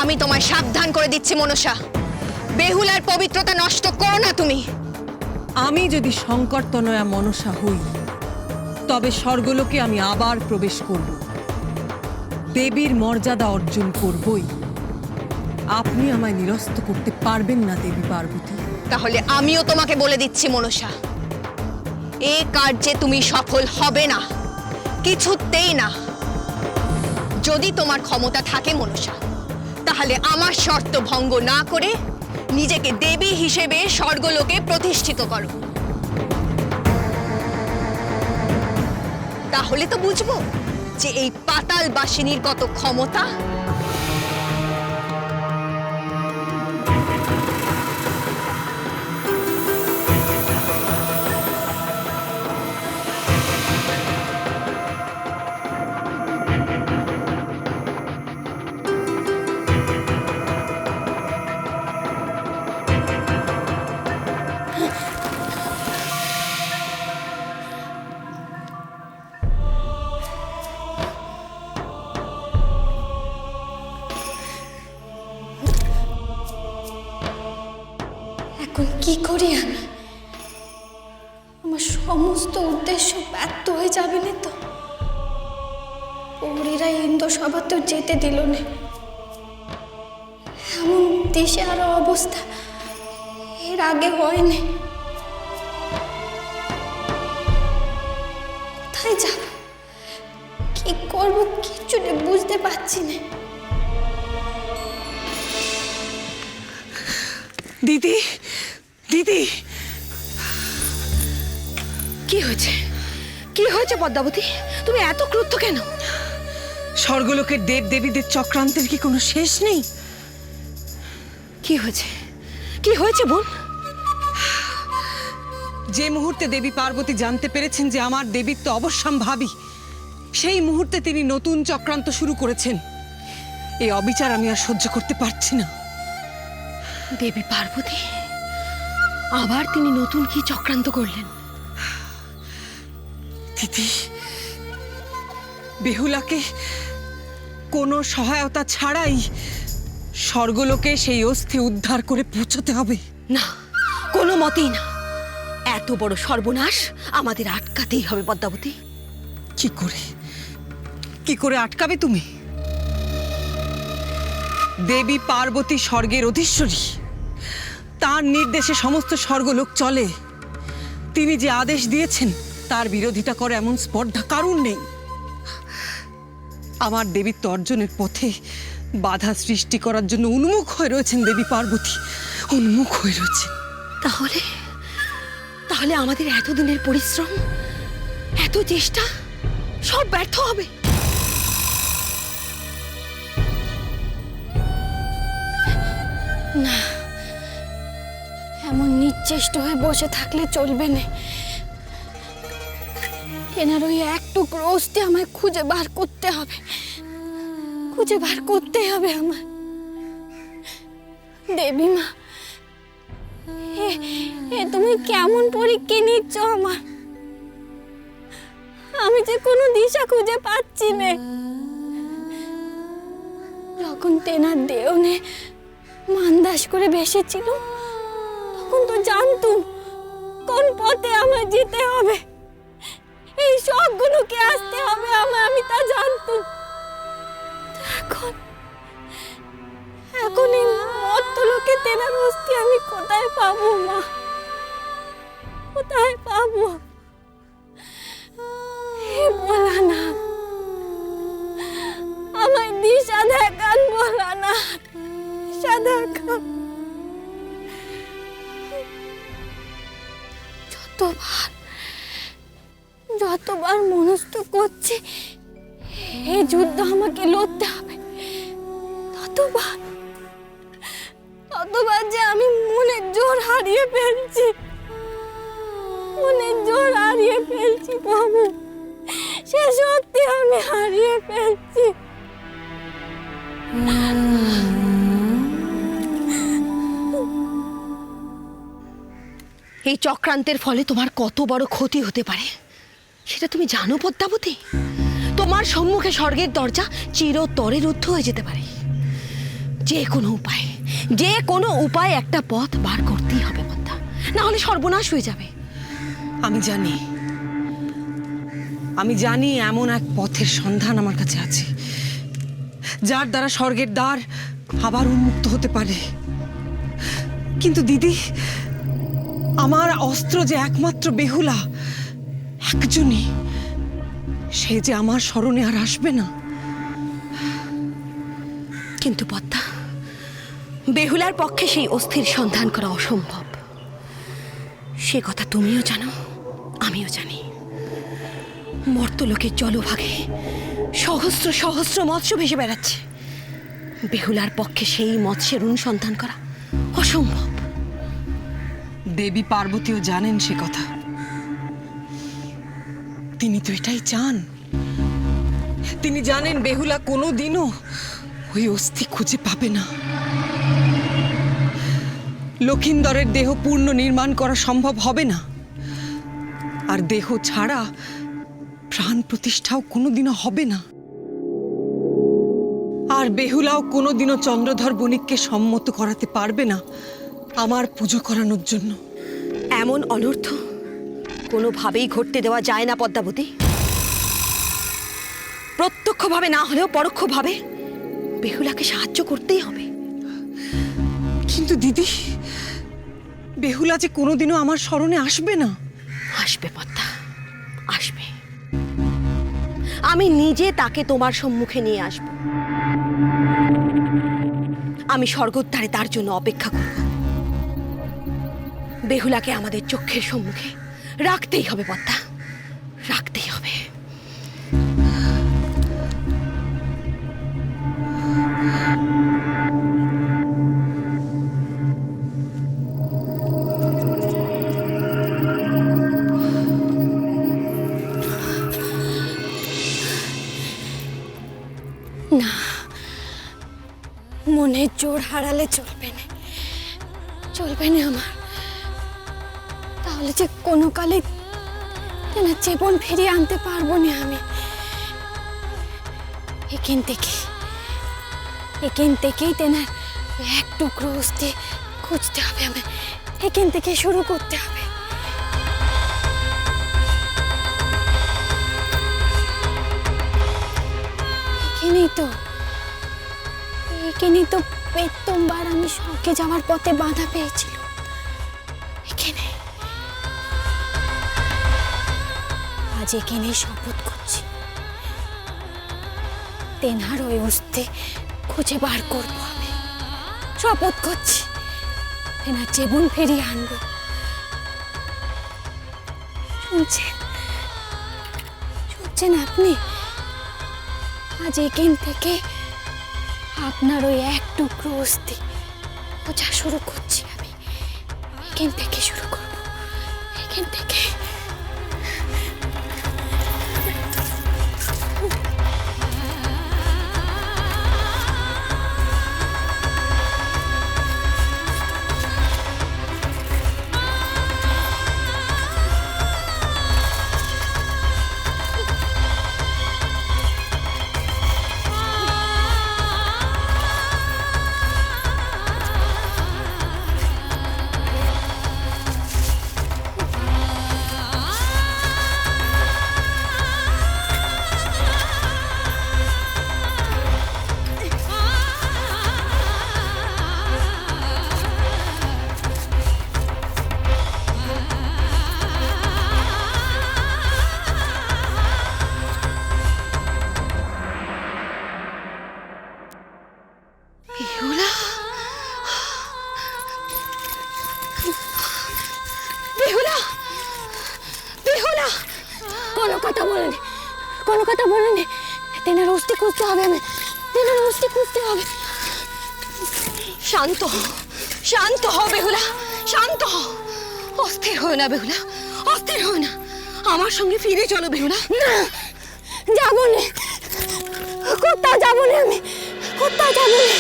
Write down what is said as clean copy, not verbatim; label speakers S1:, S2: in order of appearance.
S1: আমি তোমায় সাবধান করে দিচ্ছি মনসা, বেহুলার পবিত্রতা নষ্ট করো না তুমি।
S2: আমি যদি শঙ্করতনয়া মনসা হই, তবে স্বর্গলোকে আমি আবার প্রবেশ করব, দেবীর মর্যাদা অর্জন করবই। আপনি আমায় নিরস্ত করতে পারবেন না দেবী পার্বতী।
S1: তাহলে আমিও তোমাকে বলে দিচ্ছি মনসা, এই কার্যে তুমি সফল হবে না, কিছুতেই না। যদি তোমার ক্ষমতা থাকে মনসা, তাহলে আমার শর্ত ভঙ্গ না করে নিজেকে দেবী হিসেবে স্বর্গলোকে প্রতিষ্ঠিত করো। তাহলে তো বুঝবো যে এই পাতাল বাসিনীর কত ক্ষমতা।
S3: এখন কি করি আমি? আমার সমস্ত উদ্দেশ্য ব্যর্থ হয়ে যাবে না তো? পরীরা ইন্দ্র সভা তো যেতে দিল না। এমন দেশে আরো অবস্থা এর আগে হয়নি। কোথায় যাব, কি করব কিছু বুঝতে পারছি না।
S2: দিদি, দিদি,
S1: কি হয়েছে? কি হয়েছে পদ্মাবতী? তুমি এত ক্রুদ্ধ কেন?
S2: স্বর্গলোকের দেব দেবীদের চক্রান্তের কি কোনো শেষ নেই?
S1: কি হয়েছে? কি হয়েছে বোন?
S2: যে মুহূর্তে দেবী পার্বতী জানতে পেরেছেন যে আমার দেবীত্ব অবশ্যম্ভাবী, সেই মুহূর্তে তিনি নতুন চক্রান্ত শুরু করেছেন। এই অবিচার আমি আর সহ্য করতে পারছি না।
S1: দেবী পার্বতী আবার তিনি নতুন কি চক্রান্ত করলেন?
S2: দিদি, বেহুলাকে কোনো সহায়তা ছাড়াই স্বর্গলোকে সেই অস্থি উদ্ধার করে পৌঁছতে হবে।
S1: না, কোনো মতেই না। এত বড় সর্বনাশ আমাদের আটকাতেই হবে পদ্মাবতী।
S2: কি করে আটকাবে তুমি? দেবী পার্বতী স্বর্গের অধীশ্বরী, তার নির্দেশে সমস্ত স্বর্গলোক চলে। তিনি যে আদেশ দিয়েছেন তার বিরোধিতা করে এমন স্পর্ধা কারণ নেই। আমার দেবীত্ব অর্জনের পথে বাধা সৃষ্টি করার জন্য উন্মুখ হয়ে রয়েছেন দেবী পার্বতী, উন্মুখ হয়ে রয়েছেন।
S1: তাহলে তাহলে আমাদের এতদিনের পরিশ্রম, এত চেষ্টা সব ব্যর্থ হবে।
S3: না, এমন নিশ্চেষ্ট হয়ে বসে থাকলে চলবে না। এনার ওই এক টুকরো অস্থি আমায় খুঁজে বার করতে হবে, খুঁজে বার করতে হবে আমার। দেবী মা, এ তুমি কেমন পরীক্ষা নিচ্ছ আমার? আমি যে কোনো দিশা খুঁজে পাচ্ছি না। যখন তেনার দেওনে মান্দাস করে ভেসেছিল, তখন তো জানতুম কোন পথে আমায় যেতে হবে, এই সবগুলোকে আসতে হবে আমার, আমি তা জানতুম। এখন এখন এই মর্তলোকে তেনার অস্থি আমি কোথায় পাবো মা? কোথায় পাবো? হে ভোলানাথ, আমায় দিশা দেখান ভোলানাথ, দিশা দেখান। যতবার মনস্থ করছি এই যুদ্ধ আমাকে লড়তে হবে, ততবার যে আমি মনের জোর হারিয়ে ফেলছি, মনের জোর হারিয়ে ফেলছি বাবু, সে শক্তি আমি হারিয়ে ফেলছি।
S1: এই চক্রান্তের ফলে তোমার কত বড় ক্ষতি হতে পারে সেটা তুমি জানো পদ্মাবতী? তোমার সম্মুখে স্বর্গের দরজা চিরতরে রুদ্ধ হয়ে যেতে পারে,
S4: যে কোনো উপায় একটা পথ বার করতেই হবে পদ্মা, না হলে সর্বনাশ হয়ে যাবে।
S2: আমি জানি এমন এক পথের সন্ধান আমার কাছে আছে, যার দ্বারা স্বর্গের দ্বার আবার উন্মুক্ত হতে পারে। কিন্তু দিদি, আমার অস্ত্র যে একমাত্র বেহুলা একজনই, সে যে আমার স্মরণে আর আসবে না।
S4: কিন্তু পদ্মা, বেহুলার পক্ষে সেই অস্থির সন্ধান করা অসম্ভব। সে কথা তুমিও জানো, আমিও জানি। মর্তলোকের জলভাগে সহস্র সহস্র মৎস্য ভেসে বেড়াচ্ছে। বেহুলার পক্ষে সেই মৎস্যের অনুসন্ধান করা অসম্ভব।
S2: দেবী পার্বতীও জানেন সে কথা। তিনি তো এটাই চান। তিনি জানেন বেহুলা কোনোদিনও ওই অস্থি খুঁজে পাবে না। লক্ষিন্দরের দেহ পূর্ণ নির্মাণ করা সম্ভব হবে না, আর দেহ ছাড়া প্রাণ প্রতিষ্ঠাও কোনোদিনও হবে না। আর বেহুলাও কোনোদিনও চন্দ্রধর বণিককে সম্মত করাতে পারবে না আমার পুজো করানোর জন্য।
S4: এমন অনর্থ কোনোভাবেই ঘটতে দেওয়া যায় না পদ্মাবতী। প্রত্যক্ষভাবে না হলেও পরোক্ষভাবে বেহুলাকে সাহায্য করতেই হবে।
S2: কিন্তু দিদি, বেহুলা যে কোনোদিনও আমার স্মরণে আসবে না।
S4: আসবে পদ্মা, আসবে। আমি নিজে তাকে তোমার সম্মুখে নিয়ে আসব। আমি স্বর্গদ্বারে তার জন্য অপেক্ষা করব। বেহুলাকে আমাদের চোখের সম্মুখে রাখতেই হবে পদ্মা, রাখতেই হবে।
S3: না, মনের জোর হারালে চলবে না, চলবে না আমার। তাহলে যে কোনো কালে তেনার জীবন ফিরিয়ে আনতে পারবো না আমি। এখান থেকেই তেনার এক টুকরো অস্থি খুঁজতে হবে। আমি এখান থেকে শুরু করতে হবে। এখানেই তো প্রথমবার আমি স্বর্গে যাওয়ার পথে বাধা পেয়েছিল। এখানে আজ এখানেই শপথ করছি, তেনার ওই অস্থি খুঁজে বার করবো আমি। শপথ করছি, তেনার জীবন ফিরিয়ে আনবো। শুনছেন আপনি? আজ এখান থেকে আপনার ওই এক টুকরো অস্থি খোঁজা শুরু করছি আমি। এখান থেকে শুরু করব, এখান থেকে।
S4: বেহুলা, বেহুলা, বেহুলা!
S3: কোনো কথা বলেনি, কোনো কথা বলেনি। তেনার অস্থি খুঁজতে হবে আমি, তেনার অস্থি খুঁজতে হবে।
S4: শান্ত হও, শান্ত হও বেহুলা, শান্ত হও। অস্থির হও না বেহুলা, অস্থির হও না। আমার সঙ্গে ফিরে চলো বেহুলা।
S3: না, যাবো না, কোথাও যাবো না আমি, কোথাও যাবো না।